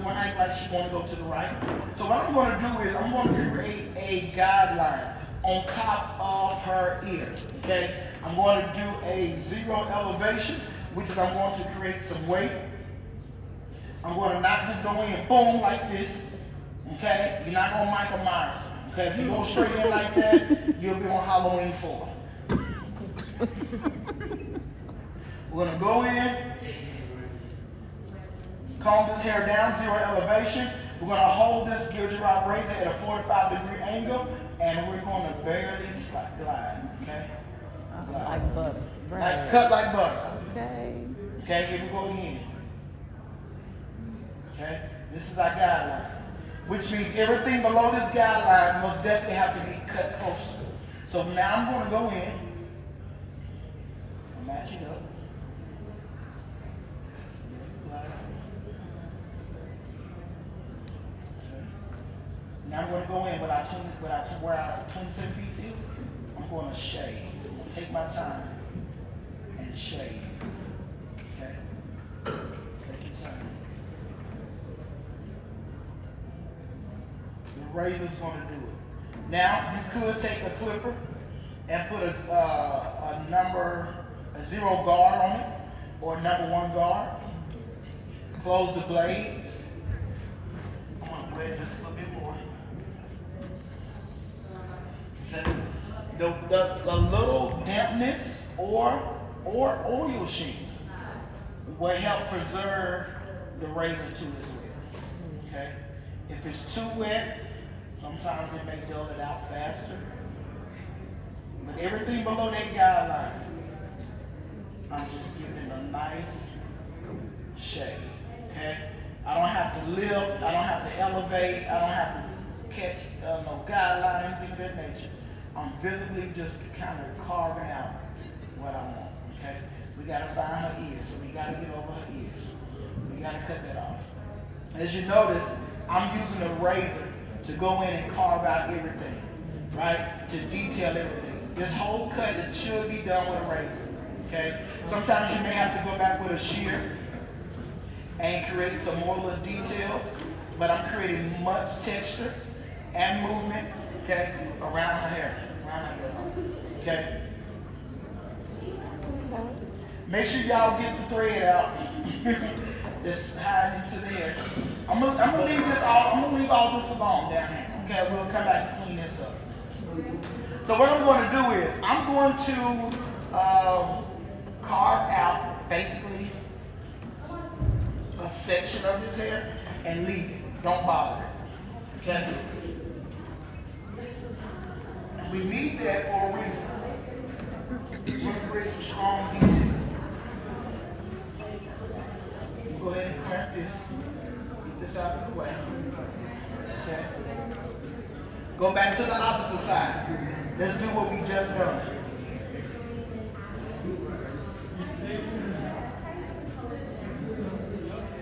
act like she's going to go to the right. So what I'm going to do is I'm going to create a guideline on top of her ear. Okay? I'm going to do a zero elevation, which is I'm going to create some weight. I'm going to not just go in, boom, like this, okay? You're not going to Michael Myers, okay? If you go straight in like that, you'll be on Halloween 4. We're going to go in, comb this hair down, zero elevation. We're going to hold this Gereau razor at a 45-degree angle, and we're going to barely glide, okay? Like butter. Like, cut like butter. Okay. Okay, here we go again. Okay, this is our guideline, which means everything below this guideline must definitely have to be cut closer. So now I'm going to go in and match it up. Now I'm going to go in where our 27 piece is. I'm going to shade. Take my time and shade. Okay? Take your time. The razor's going to do it. Now, you could take a clipper and put a 0 guard on it, or a number 1 guard. Close the blades. I'm going to blade just a little bit more. Okay. The little dampness or oil sheen will help preserve the razor too as well. Okay? If it's too wet, sometimes it may dull it out faster. But everything below that guideline, I'm just giving it a nice shade. Okay? I don't have to lift, I don't have to elevate, I don't have to catch no guideline, anything of that nature. I'm visibly just kind of carving out what I want, okay? We gotta find her ears, so we gotta get over her ears. We gotta cut that off. As you notice, I'm using a razor to go in and carve out everything, right? To detail everything. This whole cut should be done with a razor, okay? Sometimes you may have to go back with a shear and create some more little details, but I'm creating much texture and movement, okay, around her hair, okay? Make sure y'all get the thread out. It's hiding into the hair. I'm gonna leave this all. I'm gonna leave all this alone down here. Okay, we'll come back and clean this up. So what I'm going to do is I'm going to carve out basically a section of his hair and leave it. Don't bother it. Okay. We need that for a reason. We're going to create some strong detail. Go ahead and clamp this. Get this out of the way. Okay. Go back to the opposite side. Let's do what we just done.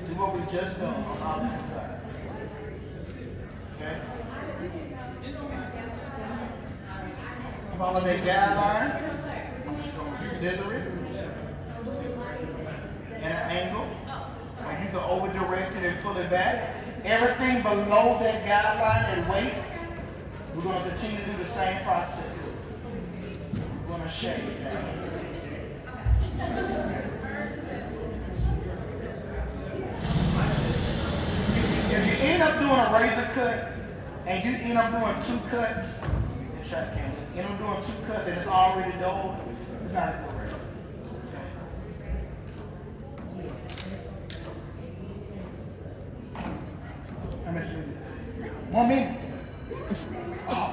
Do what we just done on the opposite side. Okay. Follow that guideline. I'm just going to slither it in an angle. Or you can over direct it and pull it back. Everything below that guideline and weight, we're going to continue to do the same process. We're going to shade it down. If you end up doing a razor cut and you end up doing 2 cuts, and I'm doing 2 cuts and it's already dull, it's not a good razor. How much minutes? 1 minute? Oh.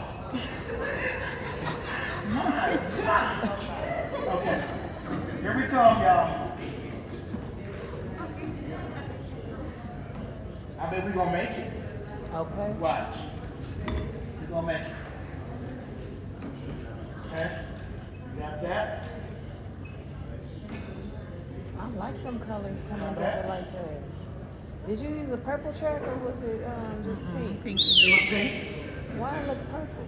Okay. Here we come, y'all. I bet we're gonna make it. Okay. Watch. We're gonna make it. Okay? Got that? I like them colors coming Come together back. like that. Did you use a purple track or was it just pink? Pink. It was pink. Why it look purple?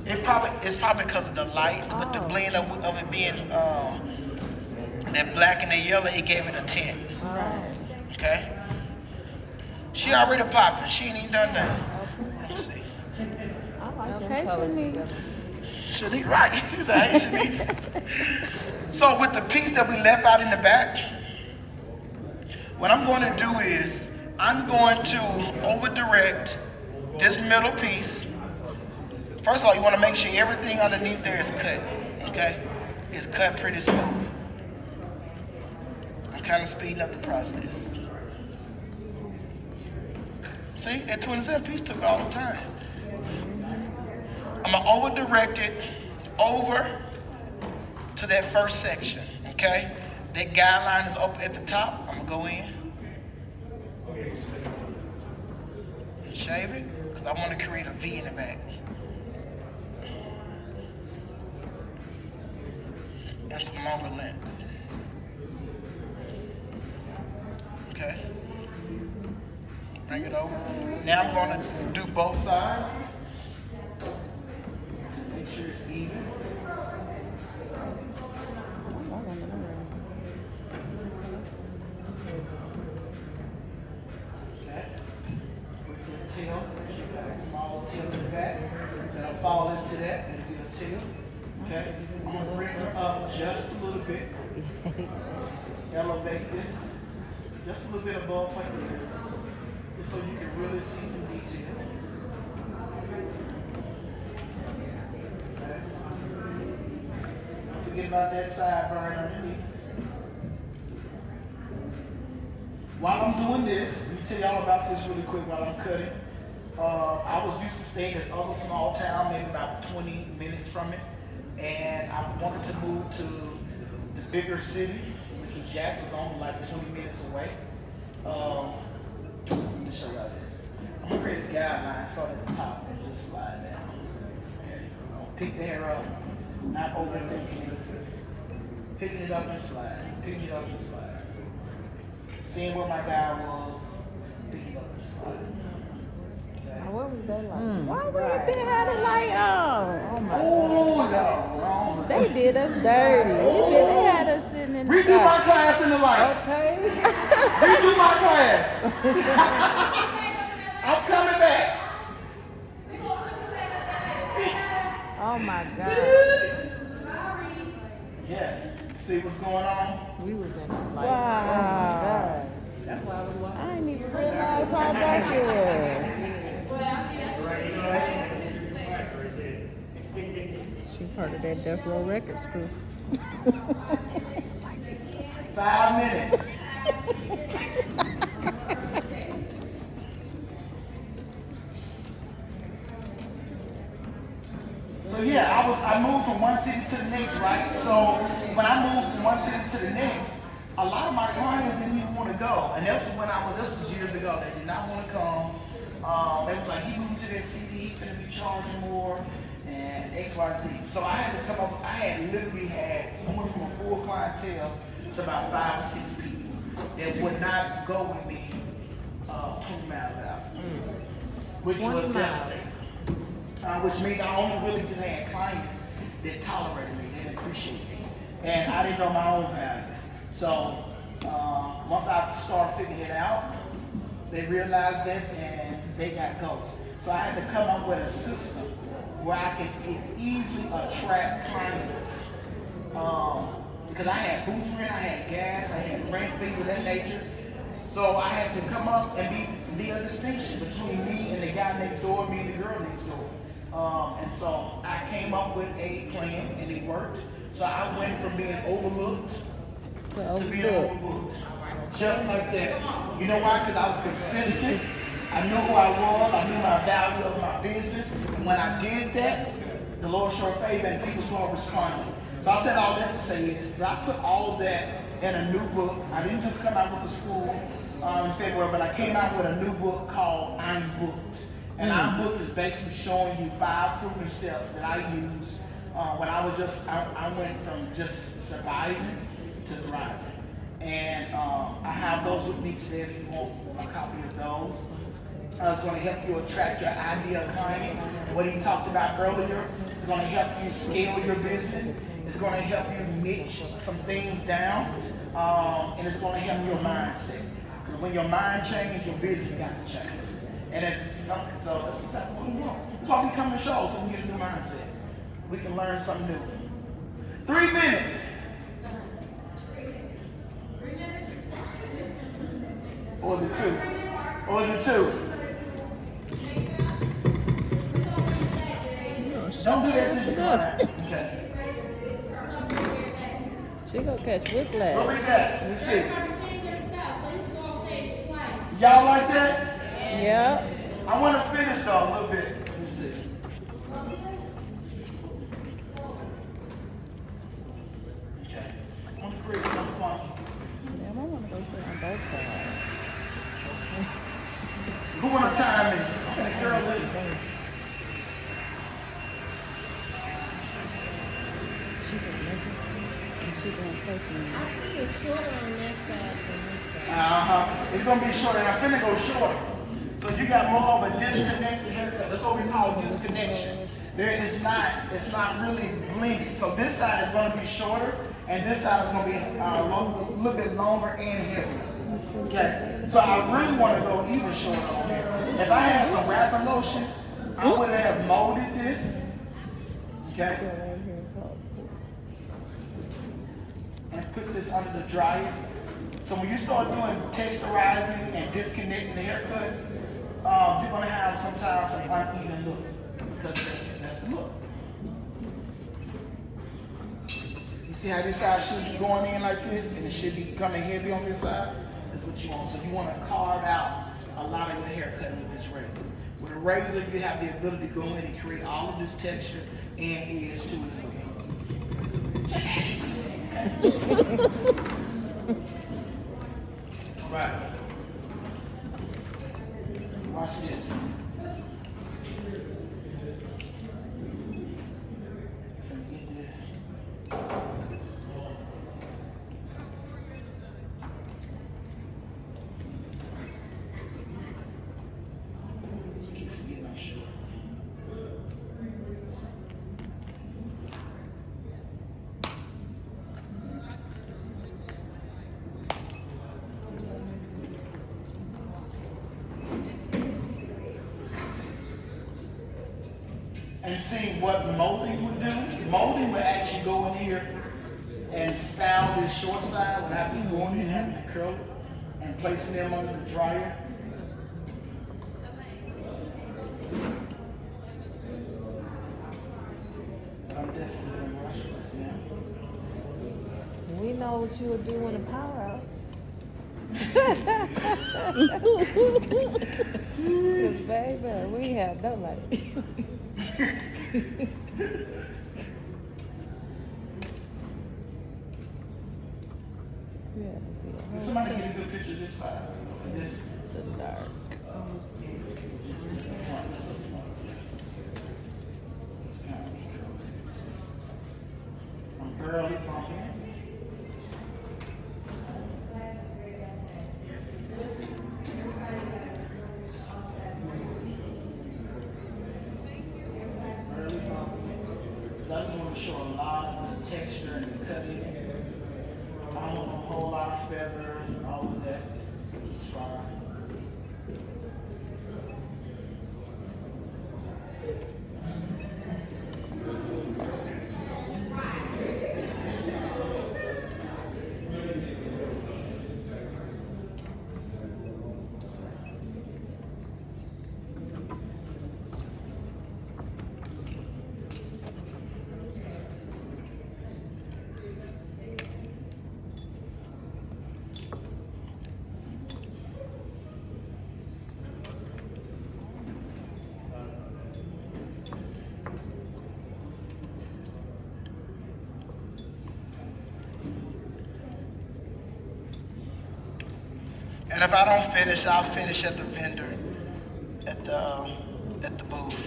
It's probably because of the light, with the blend of it being that black and the yellow, it gave it a tint. Alright. Okay? She already popping. She ain't even done nothing. Let me see. I like Okay, them colors Shanice. together. Shanice, right. He's like, hey, Shanice. So with the piece that we left out in the back, what I'm going to do is I'm going to over direct this middle piece. First of all, you want to make sure everything underneath there is cut, okay? It's cut pretty smooth. I'm kind of speeding up the process. See, that 27 piece took all the time. I'm gonna over direct it over to that first section, okay? That guideline is up at the top. I'm gonna go in and shave it because I want to create a V in the back. And some longer length. Okay. Bring it over. Now I'm going to do both sides. Make sure it's even. Okay. With your tail, small tail in the back. That'll fall into that and do a tail. Okay. I'm going to bring her up just a little bit. Elevate this. Just a little bit above my ear. Just so you can really see some detail. Okay. Don't forget about that sideburn underneath. While I'm doing this, let me tell y'all about this really quick while I'm cutting. I was used to staying in this other small town, maybe about 20 minutes from it. And I wanted to move to the bigger city because Jack was only like 20 minutes away. Let me show y'all this. I'm gonna create a guideline, start at the top and just slide down. Okay, pick the hair up, not overthinking it. Picking it up and slide, picking it up and slide. Seeing where my guy was, picking it up and slide. Okay. What was that like? Why we been had it like, oh my Oh no, wrong. They did us dirty. They had us sitting in the Redo my class in the light. Okay. Redo my class. I'm coming back. Oh my God. Yeah. See what's going on? We was in it like, Wow. I didn't even realize how dark it was. She part of that Death Row Records crew. 5 minutes. So yeah, I moved from one city to the next, right? So when I moved from one city to the next, a lot of my clients didn't even want to go. And this was years ago, they did not want to come. They was like, he moved to this city, he's gonna be charging more, and X, Y, Z. So I had to come up, I went from a full clientele to about 5 or 6 people that would not go with me 20 miles an hour, which was devastating. Which means I only really just had clients that tolerated me, that appreciated me. And I didn't know my own value. So once I started figuring it out, they realized that and they got ghosts. So I had to come up with a system where I could easily attract clients. Because I had booth rent, I had gas, I had rent, things of that nature. So I had to come up and be a distinction between me and the guy next door, me and the girl next door. And so I came up with a plan and it worked. So I went from being overlooked to being overlooked. Just like that. You know why? Because I was consistent. I knew who I was. I knew my value of my business. And when I did that, the Lord showed favor and people started responding. So I said all that to say is that I put all of that in a new book. I didn't just come out with the school in February, but I came out with a new book called I'm Booked. And I'm Booked is basically showing you 5 proven steps that I used when I went from just surviving to thriving. And I have those with me today if you want a copy of those. It's going to help you attract your ideal client. What he talked about earlier, it's going to help you scale your business. It's going to help you niche some things down. And it's going to help your mindset. Because when your mind changes, your business got to change. And if something, so that's exactly what we want. That's why we come to shows, so we get a new mindset. We can learn something new. 3 minutes. Or the 2. Or the 2. Don't do that to the client. Okay. She gonna catch whiplash. What we got? Let me see. Y'all like that? Yep. I want to finish though a little bit. Let me see. Okay. I want to create some funky. Yeah, I want to go sit on both sides. Who want to time me? Okay, girl, listen. She can make it. And she can take me. It's shorter on that side than this side. It's gonna be shorter. I'm finna go shorter. So you got more of a disconnected haircut. That's what we call disconnection. It's not really blended. So this side is gonna be shorter, and this side is gonna be a little bit longer and heavier. Okay. So I really want to go even shorter on here. If I had some wrapping lotion, I would have molded this. Okay. Go right here and talk. And put this under the dryer. So when you start doing texturizing and disconnecting the haircuts, you're gonna have sometimes some uneven looks because that's the look. You see how this side should be going in like this, and it should be coming heavy on this side? That's what you want. So you want to carve out a lot of your haircut with this razor. With a razor, you have the ability to go in and create all of this texture and edge to its look. Right. Watch this. Get this. Keep forgetting I'm short. And see what molding would do. Molding would actually go in here and style this short side without me going in and having to curl it and placing them under the dryer. I'm definitely gonna rush it now. We know what you would do when the power out. Cause baby, we have no light. Yeah, let's see. Can somebody get a good picture of this side? This. The dark. This is the front. This is the front. It's kind of curly. I'm early from here. Early from here. I just want to show a lot of the texture and the cutting. I don't want a whole lot of feathers and all of that. It's fine. And if I don't finish, I'll finish at the vendor, at the booth.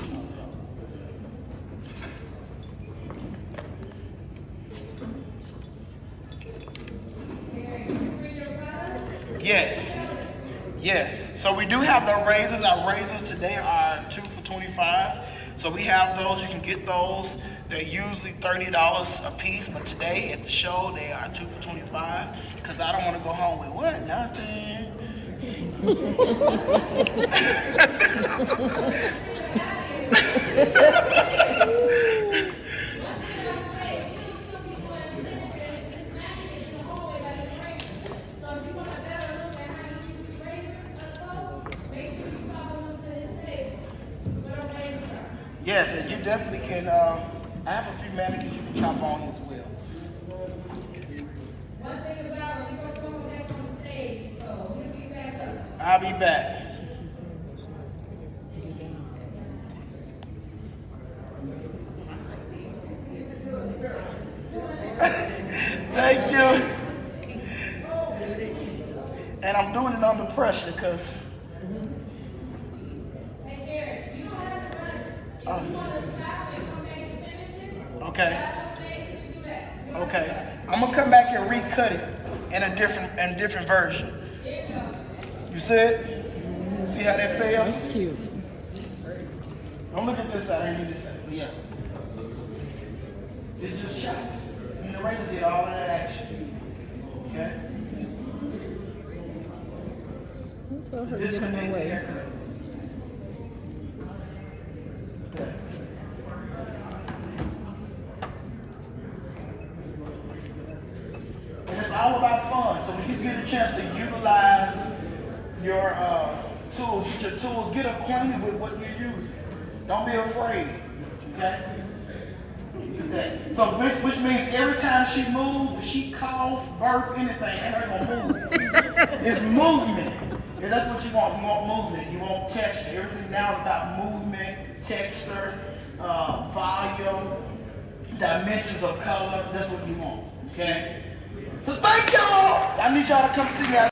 Yes, yes. So we do have the razors. Our razors today are 2 for $25. So we have those. You can get those. They're usually $30 a piece, but today at the show they are 2 for $25. Cause I don't want to go home with what? Nothing. Yes, and you definitely can. I have a few manicures you can chop on as well. One thing about when you're going back on stage, so he'll be back up. I'll be back. I'm doing it under pressure because. Hey, Eric, you don't have to rush. If you want to stop and come back and finish it, Okay. that's okay, you can do that. Okay. I'm gonna come back and recut it in a different version. There you go. You see it? See how that feels? That's cute. Don't look at this side, I need this side. But yeah. It's just chop. And the razor did all of that action. Okay? Tell her to get in Disconnect the the way. haircut. Okay. And it's all about fun. So when you get a chance to utilize your tools, get acquainted with what you're using. Don't be afraid. Okay? Look at that. So which means every time she moves, if she coughs, burp, anything, ain't her gonna move. It's movement. And that's what you want. You want movement. You want texture. Everything now is about movement, texture, volume, dimensions of color. That's what you want. Okay? So thank y'all. I need y'all to come see me.